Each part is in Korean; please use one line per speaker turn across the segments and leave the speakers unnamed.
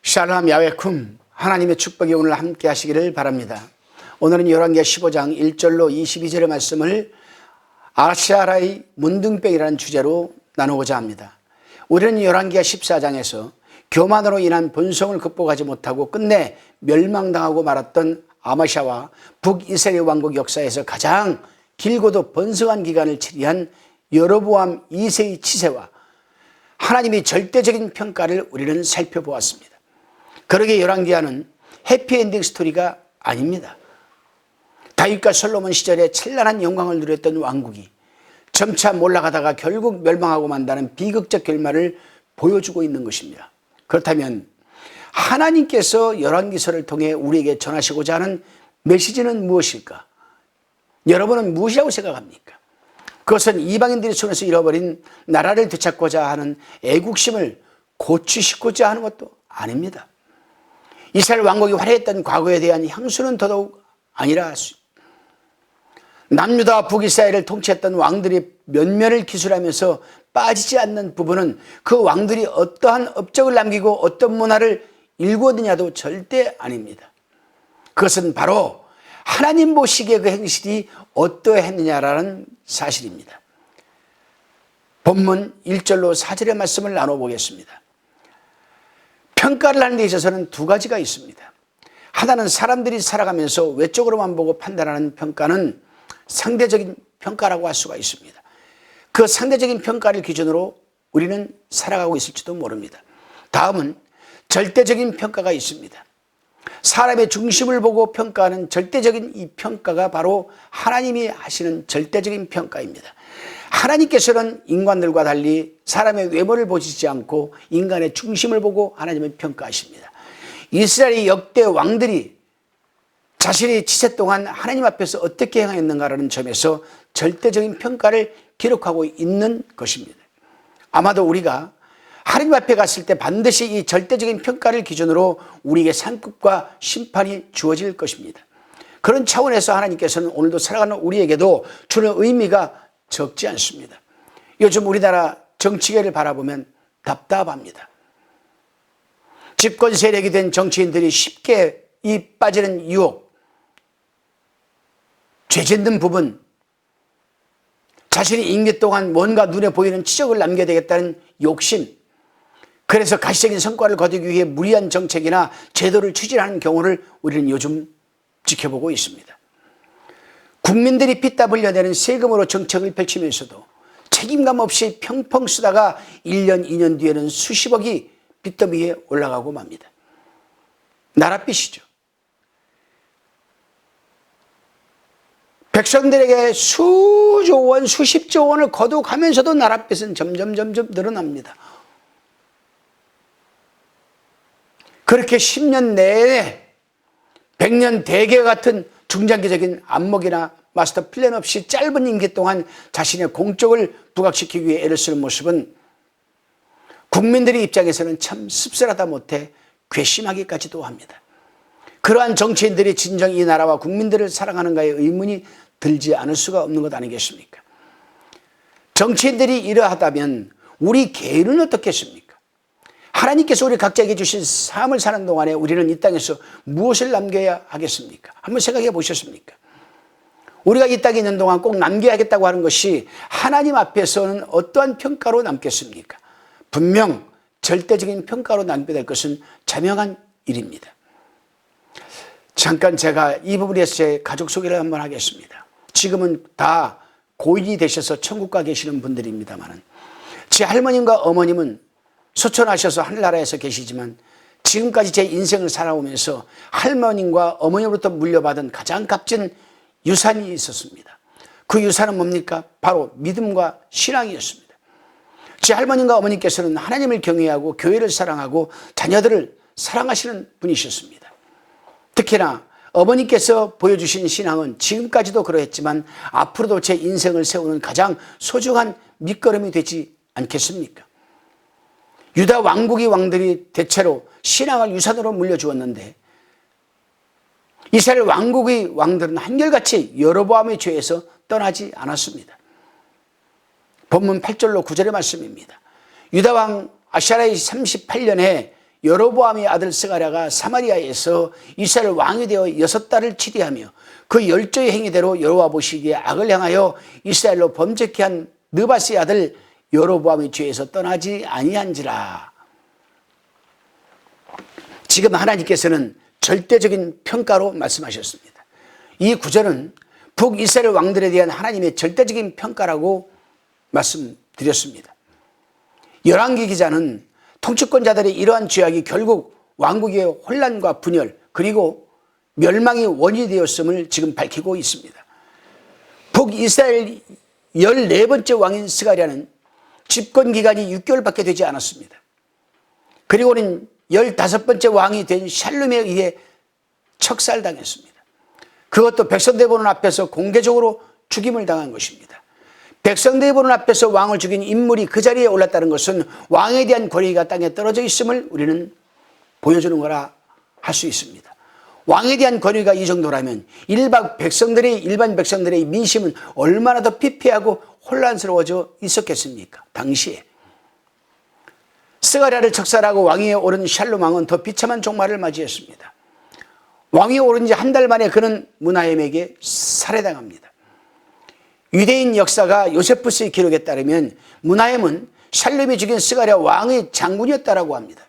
샬롬 야훼쿰, 하나님의 축복이 오늘 함께 하시기를 바랍니다. 오늘은 열왕기하 15장 1절로 22절의 말씀을 아샤라의 문둥병이라는 주제로 나누고자 합니다. 우리는 열왕기하 14장에서 교만으로 인한 본성을 극복하지 못하고 끝내 멸망당하고 말았던 아마샤와 북이스라엘 왕국 역사에서 가장 길고도 번성한 기간을 치리한 여로보암 2세의 치세와 하나님의 절대적인 평가를 우리는 살펴보았습니다. 그러기에 열왕기하는 해피엔딩 스토리가 아닙니다. 다윗과 솔로몬 시절에 찬란한 영광을 누렸던 왕국이 점차 몰락하다가 결국 멸망하고 만다는 비극적 결말을 보여주고 있는 것입니다. 그렇다면 하나님께서 열왕기서를 통해 우리에게 전하시고자 하는 메시지는 무엇일까? 여러분은 무엇이라고 생각합니까? 그것은 이방인들의 손에서 잃어버린 나라를 되찾고자 하는 애국심을 고취시키고자 하는 것도 아닙니다. 이스라엘 왕국이 화려했던 과거에 대한 향수는 더더욱 아니라 남유다와 북이스라엘을 통치했던 왕들이 면면을 기술하면서 빠지지 않는 부분은 그 왕들이 어떠한 업적을 남기고 어떤 문화를 일구었느냐도 절대 아닙니다. 그것은 바로 하나님 보시기에 그 행실이 어떠했느냐라는 사실입니다. 본문 1절로 4절의 말씀을 나눠보겠습니다. 평가를 하는 데 있어서는 두 가지가 있습니다. 하나는 사람들이 살아가면서 외적으로만 보고 판단하는 평가는 상대적인 평가라고 할 수가 있습니다. 그 상대적인 평가를 기준으로 우리는 살아가고 있을지도 모릅니다. 다음은 절대적인 평가가 있습니다. 사람의 중심을 보고 평가하는 절대적인 이 평가가 바로 하나님이 하시는 절대적인 평가입니다. 하나님께서는 인간들과 달리 사람의 외모를 보시지 않고 인간의 중심을 보고 하나님을 평가하십니다. 이스라엘의 역대 왕들이 자신의 지세 동안 하나님 앞에서 어떻게 행하였는가라는 점에서 절대적인 평가를 기록하고 있는 것입니다. 아마도 우리가 하나님 앞에 갔을 때 반드시 이 절대적인 평가를 기준으로 우리에게 상급과 심판이 주어질 것입니다. 그런 차원에서 하나님께서는 오늘도 살아가는 우리에게도 주는 의미가 적지 않습니다. 요즘 우리나라 정치계를 바라보면 답답합니다. 집권 세력이 된 정치인들이 쉽게 이 빠지는 유혹, 죄짓는 부분, 자신이 임기 동안 뭔가 눈에 보이는 치적을 남겨야 되겠다는 욕심, 그래서 가시적인 성과를 거두기 위해 무리한 정책이나 제도를 추진하는 경우를 우리는 요즘 지켜보고 있습니다. 국민들이 피땀 흘려내는 세금으로 정책을 펼치면서도 책임감 없이 펑펑 쓰다가 1년, 2년 뒤에는 수십억이 빚더미에 올라가고 맙니다. 나랏빚이죠. 백성들에게 수조 원, 수십조 원을 거두가면서도 나랏빚은 점점 늘어납니다. 그렇게 10년 내에 100년 대계 같은 중장기적인 안목이나 마스터 플랜 없이 짧은 임기 동안 자신의 공적을 부각시키기 위해 애를 쓰는 모습은 국민들의 입장에서는 참 씁쓸하다 못해 괘씸하기까지도 합니다. 그러한 정치인들이 진정 이 나라와 국민들을 사랑하는가에 의문이 들지 않을 수가 없는 것 아니겠습니까? 정치인들이 이러하다면 우리 개인은 어떻겠습니까? 하나님께서 우리 각자에게 주신 삶을 사는 동안에 우리는 이 땅에서 무엇을 남겨야 하겠습니까? 한번 생각해 보셨습니까? 우리가 이 땅에 있는 동안 꼭 남겨야겠다고 하는 것이 하나님 앞에서는 어떠한 평가로 남겠습니까? 분명 절대적인 평가로 남겨야 될 것은 자명한 일입니다. 잠깐 제가 이 부분에서 제 가족 소개를 한번 하겠습니다. 지금은 다 고인이 되셔서 천국 가 계시는 분들입니다만 제 할머님과 어머님은 소천하셔서 하늘나라에서 계시지만 지금까지 제 인생을 살아오면서 할머님과 어머님으로부터 물려받은 가장 값진 유산이 있었습니다. 그 유산은 뭡니까? 바로 믿음과 신앙이었습니다. 제 할머님과 어머님께서는 하나님을 경외하고 교회를 사랑하고 자녀들을 사랑하시는 분이셨습니다. 특히나 어머니께서 보여주신 신앙은 지금까지도 그러했지만 앞으로도 제 인생을 세우는 가장 소중한 밑거름이 되지 않겠습니까? 유다 왕국의 왕들이 대체로 신앙을 유산으로 물려주었는데 이스라엘 왕국의 왕들은 한결같이 여로보암의 죄에서 떠나지 않았습니다. 본문 8절로 9절의 말씀입니다. 유다왕 아샤라의 38년에 여로보암의 아들 스가랴가 사마리아에서 이스라엘 왕이 되어 6달을 치리하며 그 열조의 행위대로 여호와 보시기에 악을 향하여 이스라엘로 범죄케 한 느바스의 아들 여로보암의 죄에서 떠나지 아니한지라. 지금 하나님께서는 절대적인 평가로 말씀하셨습니다. 이 구절은 북이스라엘 왕들에 대한 하나님의 절대적인 평가라고 말씀드렸습니다. 열왕기 기자는 통치권자들의 이러한 죄악이 결국 왕국의 혼란과 분열 그리고 멸망의 원인이 되었음을 지금 밝히고 있습니다. 북이스라엘 14번째 왕인 스가랴는 집권기간이 6개월밖에 되지 않았습니다. 그리고는 15번째 왕이 된 샬룸에 의해 척살당했습니다. 그것도 백성들 보는 앞에서 공개적으로 죽임을 당한 것입니다. 백성들이 보는 앞에서 왕을 죽인 인물이 그 자리에 올랐다는 것은 왕에 대한 권위가 땅에 떨어져 있음을 우리는 보여주는 거라 할 수 있습니다. 왕에 대한 권위가 이 정도라면 일반 백성들의 민심은 얼마나 더 피폐하고 혼란스러워져 있었겠습니까? 당시에 스가랴를 척살하고 왕위에 오른 샬룸 왕은 더 비참한 종말을 맞이했습니다. 왕위에 오른 지 한 달 만에 그는 므나헴에게 살해당합니다. 유대인 역사가 요세푸스의 기록에 따르면 므나헴은 샬룸이 죽인 스가랴 왕의 장군이었다고 합니다.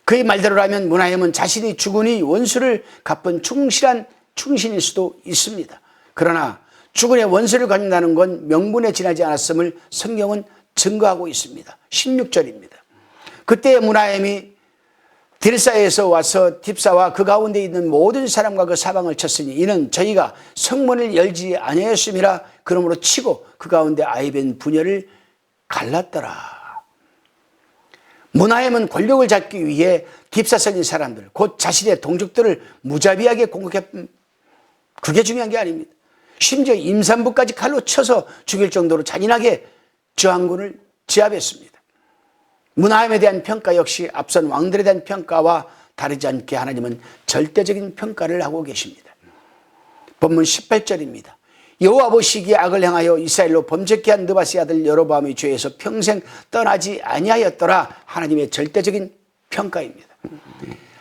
그의 말대로라면 므나헴은 자신이 죽은 이 원수를 갚은 충실한 충신일 수도 있습니다. 그러나 죽은의 원수를 갚는다는 건 명분에 지나지 않았음을 성경은 증거하고 있습니다. 16절입니다. 그때 므나헴이 딜사에서 와서 딥사와 그 가운데 있는 모든 사람과 그 사방을 쳤으니 이는 저희가 성문을 열지 아니하였음이라. 그러므로 치고 그 가운데 아이벤 분열을 갈랐더라. 므나헴은 권력을 잡기 위해 딥사성인 사람들 곧 자신의 동족들을 무자비하게 공격했던 그게 중요한 게 아닙니다. 심지어 임산부까지 칼로 쳐서 죽일 정도로 잔인하게 저항군을 제압했습니다. 므나헴에 대한 평가 역시 앞선 왕들에 대한 평가와 다르지 않게 하나님은 절대적인 평가를 하고 계십니다. 본문 18절입니다. 여호와 보시기에 악을 행하여 이스라엘로 범죄케 한 느바스의 아들 여로보암의 죄에서 평생 떠나지 아니하였더라. 하나님의 절대적인 평가입니다.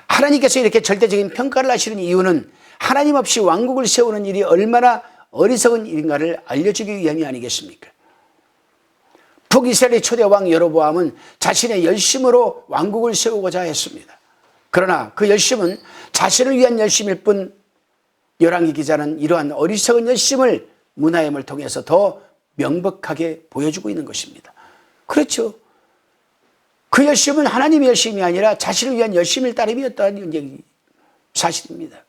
하나님께서 이렇게 절대적인 평가를 하시는 이유는 하나님 없이 왕국을 세우는 일이 얼마나 어리석은 일인가를 알려주기 위함이 아니겠습니까? 북이스라엘의 초대 왕 여로보암은 자신의 열심으로 왕국을 세우고자 했습니다. 그러나 그 열심은 자신을 위한 열심일 뿐 열왕기 기자는 이러한 어리석은 열심을 므나헴을 통해서 더 명백하게 보여주고 있는 것입니다. 그렇죠. 그 열심은 하나님의 열심이 아니라 자신을 위한 열심일 따름이었다는 사실입니다.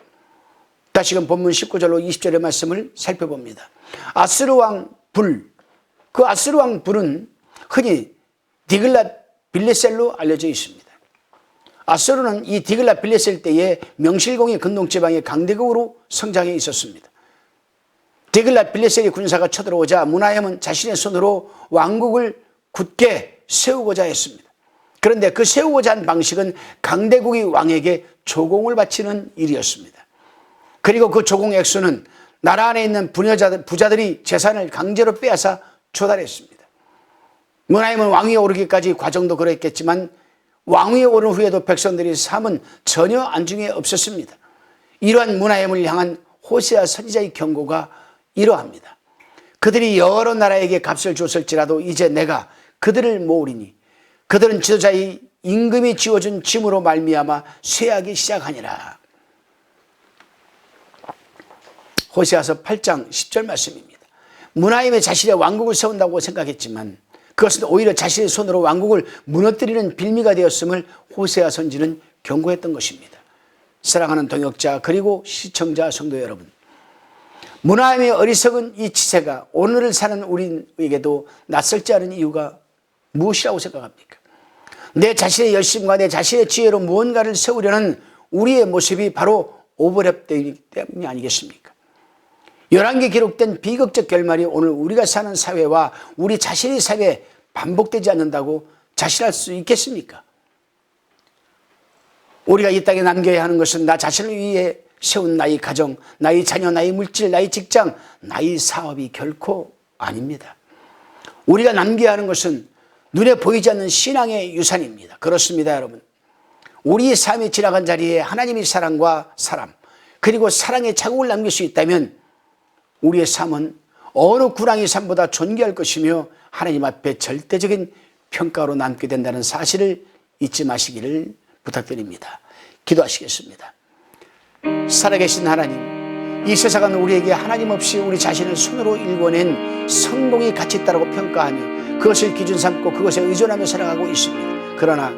다시금 본문 19절로 20절의 말씀을 살펴봅니다. 아스르 왕 불, 그 아스르 왕 불은 흔히 디글랏 빌레셀로 알려져 있습니다. 아스르는 이 디글랏 빌레셀 때에 명실공히 근동지방의 강대국으로 성장해 있었습니다. 디글랏 빌레셀의 군사가 쳐들어오자 므나헴은 자신의 손으로 왕국을 굳게 세우고자 했습니다. 그런데 그 세우고자 한 방식은 강대국의 왕에게 조공을 바치는 일이었습니다. 그리고 그 조공 액수는 나라 안에 있는 부자들이 재산을 강제로 빼앗아 조달했습니다. 므나헴은 왕위에 오르기까지 과정도 그랬겠지만 왕위에 오른 후에도 백성들의 삶은 전혀 안중에 없었습니다. 이러한 므나헴을 향한 호세아 선지자의 경고가 이러합니다. 그들이 여러 나라에게 값을 줬을지라도 이제 내가 그들을 모으리니 그들은 지도자의 임금이 지어준 짐으로 말미암아 쇠하기 시작하니라. 호세아서 8장 10절 말씀입니다. 므나헴이 자신의 왕국을 세운다고 생각했지만 그것은 오히려 자신의 손으로 왕국을 무너뜨리는 빌미가 되었음을 호세아 선지는 경고했던 것입니다. 사랑하는 동역자 그리고 시청자 성도 여러분, 므나헴의 어리석은 이 치세가 오늘을 사는 우리에게도 낯설지 않은 이유가 무엇이라고 생각합니까? 내 자신의 열심과 내 자신의 지혜로 무언가를 세우려는 우리의 모습이 바로 오버랩되기 때문이 아니겠습니까? 열왕기에 기록된 비극적 결말이 오늘 우리가 사는 사회와 우리 자신의 삶에 반복되지 않는다고 자신할 수 있겠습니까? 우리가 이 땅에 남겨야 하는 것은 나 자신을 위해 세운 나의 가정, 나의 자녀, 나의 물질, 나의 직장, 나의 사업이 결코 아닙니다. 우리가 남겨야 하는 것은 눈에 보이지 않는 신앙의 유산입니다. 그렇습니다, 여러분. 우리의 삶이 지나간 자리에 하나님의 사랑과 사람, 그리고 사랑의 자국을 남길 수 있다면 우리의 삶은 어느 구랑이 삶보다 존귀할 것이며 하나님 앞에 절대적인 평가로 남게 된다는 사실을 잊지 마시기를 부탁드립니다. 기도하시겠습니다. 살아계신 하나님, 이 세상은 우리에게 하나님 없이 우리 자신을 손으로 일궈낸 성공의 가치 있다고 평가하며 그것을 기준 삼고 그것에 의존하며 살아가고 있습니다. 그러나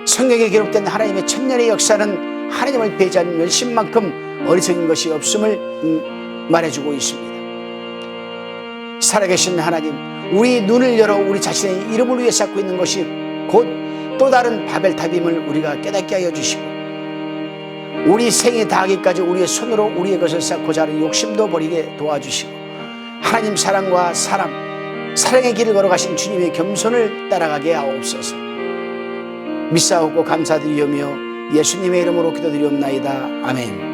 성경에 기록된 하나님의 천년의 역사는 하나님을 배제하는 열심만큼 어리석은 것이 없음을 말해주고 있습니다. 살아계신 하나님, 우리 눈을 열어 우리 자신의 이름을 위해 쌓고 있는 것이 곧 또 다른 바벨탑임을 우리가 깨닫게 하여 주시고, 우리 생에 다하기까지 우리의 손으로 우리의 것을 쌓고자 하는 욕심도 버리게 도와주시고, 하나님 사랑과 사람, 사랑의 길을 걸어가신 주님의 겸손을 따라가게 하옵소서. 믿사옵고 감사드리며 예수님의 이름으로 기도드리옵나이다. 아멘.